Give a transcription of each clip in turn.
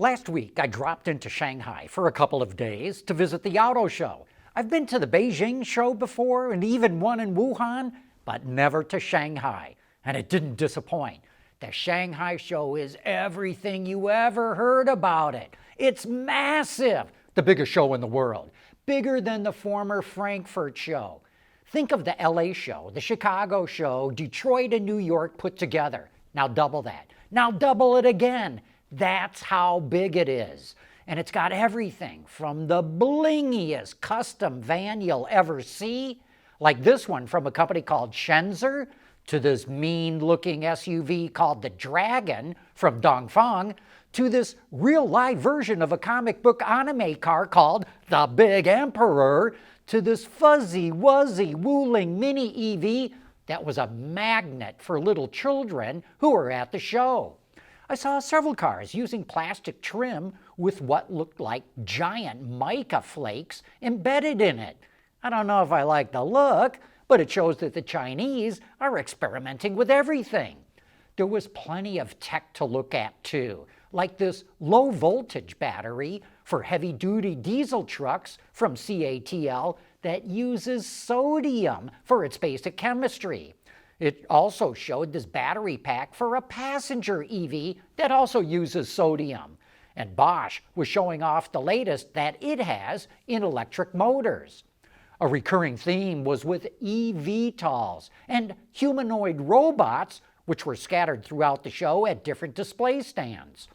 Last week, I dropped into Shanghai for a couple of days to visit the auto show. I've been to the Beijing show before and even one in Wuhan, but never to Shanghai, and it didn't disappoint. The Shanghai show is everything you ever heard about it. It's massive, the biggest show in the world, bigger than the former Frankfurt show. Think of the LA show, the Chicago show, Detroit and New York put together. Now double that. Now double it again. That's how big it is. And it's got everything from the blingiest custom van you'll ever see, like this one from a company called Shenzhen, to this mean-looking SUV called the Dragon from Dongfeng, to this real-life version of a comic book anime car called the Big Emperor, to this fuzzy-wuzzy Wuling mini EV that was a magnet for little children who were at the show. I saw several cars using plastic trim with what looked like giant mica flakes embedded in it. I don't know if I like the look, but it shows that the Chinese are experimenting with everything. There was plenty of tech to look at too, like this low voltage battery for heavy-duty diesel trucks from CATL that uses sodium for its basic chemistry. It also showed this battery pack for a passenger EV that also uses sodium. And Bosch was showing off the latest that it has in electric motors. A recurring theme was with eVTOLs and humanoid robots, which were scattered throughout the show at different display stands.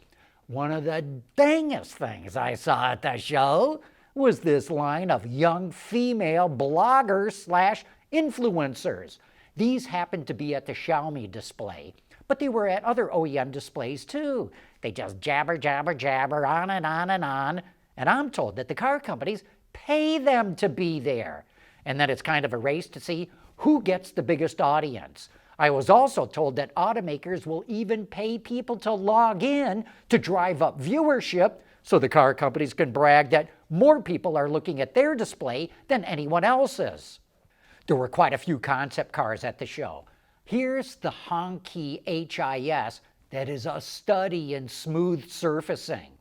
One of the dangest things I saw at the show was this line of young female bloggers/influencers. These happened to be at the Xiaomi display, but they were at other OEM displays too. They just jabber, jabber, jabber, on and on and on, and I'm told that the car companies pay them to be there, and that it's kind of a race to see who gets the biggest audience. I was also told that automakers will even pay people to log in to drive up viewership so the car companies can brag that more people are looking at their display than anyone else's. There were quite a few concept cars at the show. Here's the Honky HIS that is a study in smooth surfacing.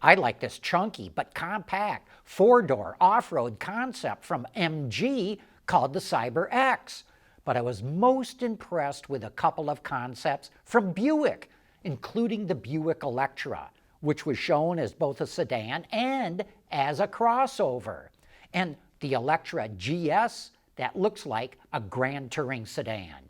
I like this chunky but compact four-door off-road concept from MG called the Cyber X. But I was most impressed with a couple of concepts from Buick, including the Buick Electra, which was shown as both a sedan and as a crossover, and the Electra GS that looks like a Grand Touring sedan.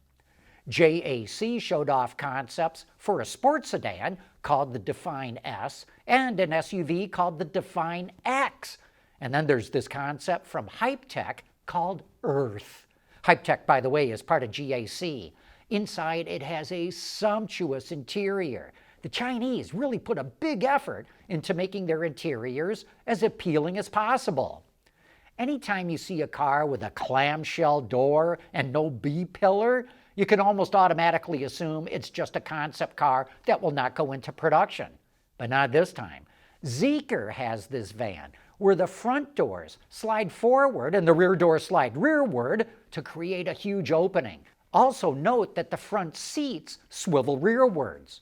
JAC showed off concepts for a sports sedan called the Define S and an SUV called the Define X. And then there's this concept from Hypetech called Earth. Hypetech, by the way, is part of GAC. Inside, it has a sumptuous interior. The Chinese really put a big effort into making their interiors as appealing as possible. Anytime you see a car with a clamshell door and no B-pillar, you can almost automatically assume it's just a concept car that will not go into production. But not this time. Zeekr has this van where the front doors slide forward and the rear doors slide rearward to create a huge opening. Also note that the front seats swivel rearwards.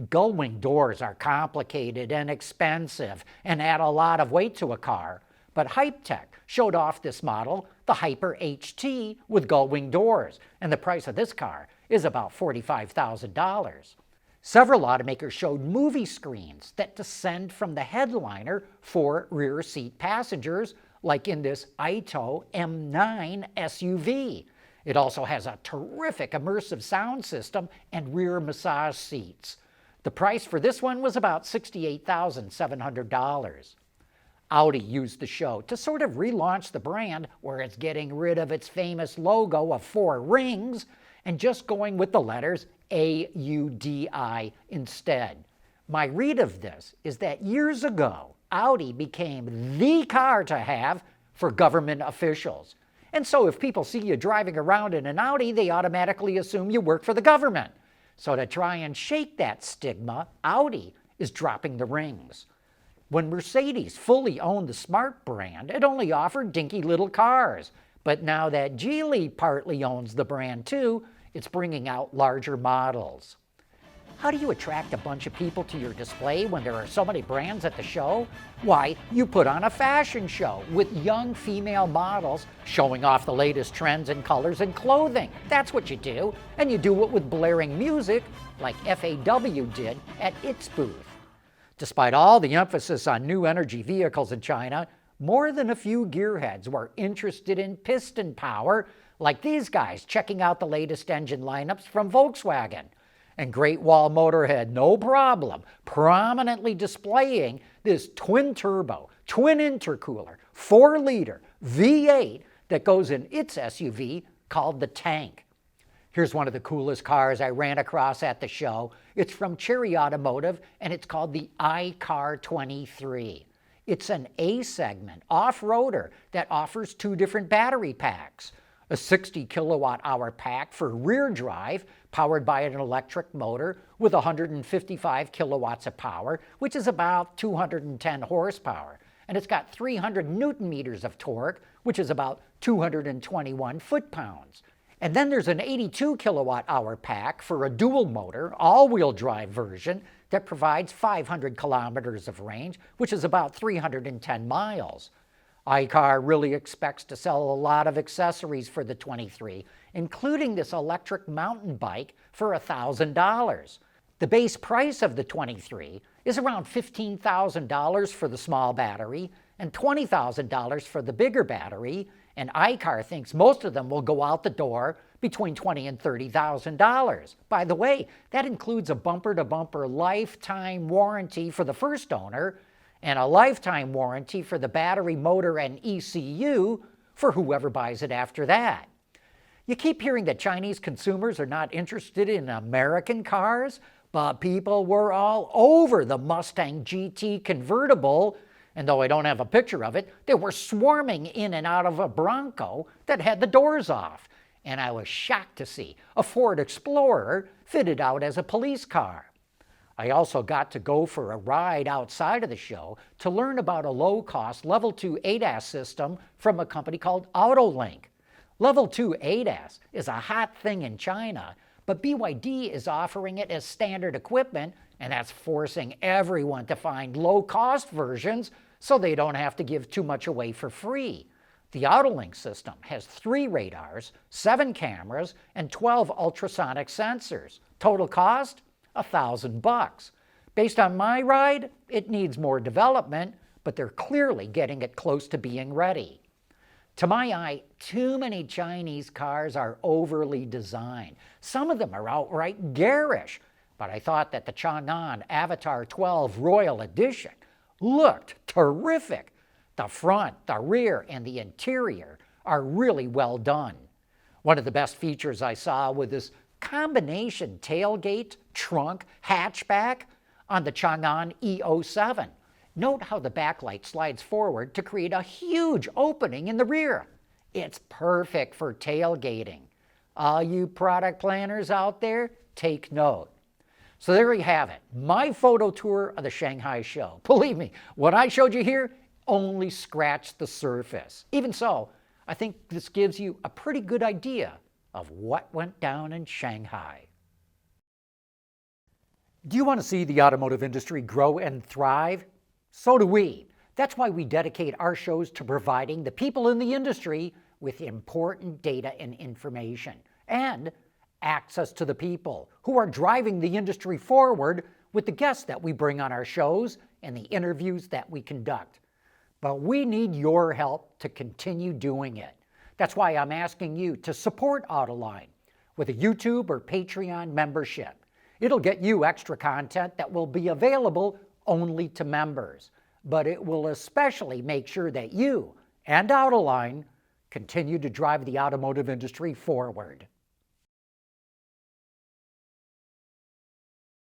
Gull-wing doors are complicated and expensive and add a lot of weight to a car. But Hypetech showed off this model, the Hyper HT, with gull-wing doors, and the price of this car is about $45,000. Several automakers showed movie screens that descend from the headliner for rear seat passengers, like in this Ito M9 SUV. It also has a terrific immersive sound system and rear massage seats. The price for this one was about $68,700. Audi used the show to sort of relaunch the brand, where it's getting rid of its famous logo of 4 rings and just going with the letters AUDI instead. My read of this is that years ago, Audi became the car to have for government officials. And so if people see you driving around in an Audi, they automatically assume you work for the government. So to try and shake that stigma, Audi is dropping the rings. When Mercedes fully owned the Smart brand, it only offered dinky little cars. But now that Geely partly owns the brand too, it's bringing out larger models. How do you attract a bunch of people to your display when there are so many brands at the show? Why, you put on a fashion show with young female models showing off the latest trends and colors and clothing. That's what you do. And you do it with blaring music like FAW did at its booth. Despite all the emphasis on new energy vehicles in China, more than a few gearheads were interested in piston power, like these guys checking out the latest engine lineups from Volkswagen. And Great Wall Motor had no problem prominently displaying this twin-turbo, twin intercooler, 4-liter V8 that goes in its SUV called the Tank. Here's one of the coolest cars I ran across at the show. It's from Chery Automotive, and it's called the iCar 23. It's an A-segment off-roader that offers 2 different battery packs. A 60 kilowatt-hour pack for rear drive, powered by an electric motor with 155 kilowatts of power, which is about 210 horsepower. And it's got 300 newton meters of torque, which is about 221 foot-pounds. And then there's an 82 kilowatt-hour pack for a dual motor, all-wheel drive version that provides 500 kilometers of range, which is about 310 miles. iCar really expects to sell a lot of accessories for the 23, including this electric mountain bike for $1,000. The base price of the 23 is around $15,000 for the small battery and $20,000 for the bigger battery, and iCar thinks most of them will go out the door between $20,000 and $30,000. By the way, that includes a bumper-to-bumper lifetime warranty for the first owner and a lifetime warranty for the battery, motor, and ECU for whoever buys it after that. You keep hearing that Chinese consumers are not interested in American cars, but people were all over the Mustang GT convertible, and though I don't have a picture of it, they were swarming in and out of a Bronco that had the doors off. And I was shocked to see a Ford Explorer fitted out as a police car. I also got to go for a ride outside of the show to learn about a low-cost Level 2 ADAS system from a company called Autolink. Level 2 ADAS is a hot thing in China, but BYD is offering it as standard equipment, and that's forcing everyone to find low-cost versions so they don't have to give too much away for free. The Autolink system has 3 radars, 7 cameras, and 12 ultrasonic sensors. Total cost? $1,000. Based on my ride, it needs more development, but they're clearly getting it close to being ready. To my eye, too many Chinese cars are overly designed. Some of them are outright garish, but I thought that the Chang'an Avatar 12 Royal Edition looked terrific. The front, the rear, and the interior are really well done. One of the best features I saw was this combination tailgate, trunk, hatchback on the Chang'an E07. Note how the backlight slides forward to create a huge opening in the rear. It's perfect for tailgating. All you product planners out there, take note. So there you have it, my photo tour of the Shanghai show. Believe me, what I showed you here only scratched the surface. Even so, I think this gives you a pretty good idea of what went down in Shanghai. Do you want to see the automotive industry grow and thrive? So do we. That's why we dedicate our shows to providing the people in the industry with important data and information, and access to the people who are driving the industry forward with the guests that we bring on our shows and the interviews that we conduct. But we need your help to continue doing it. That's why I'm asking you to support Autoline with a YouTube or Patreon membership. It'll get you extra content that will be available only to members, but it will especially make sure that you and Autoline continue to drive the automotive industry forward.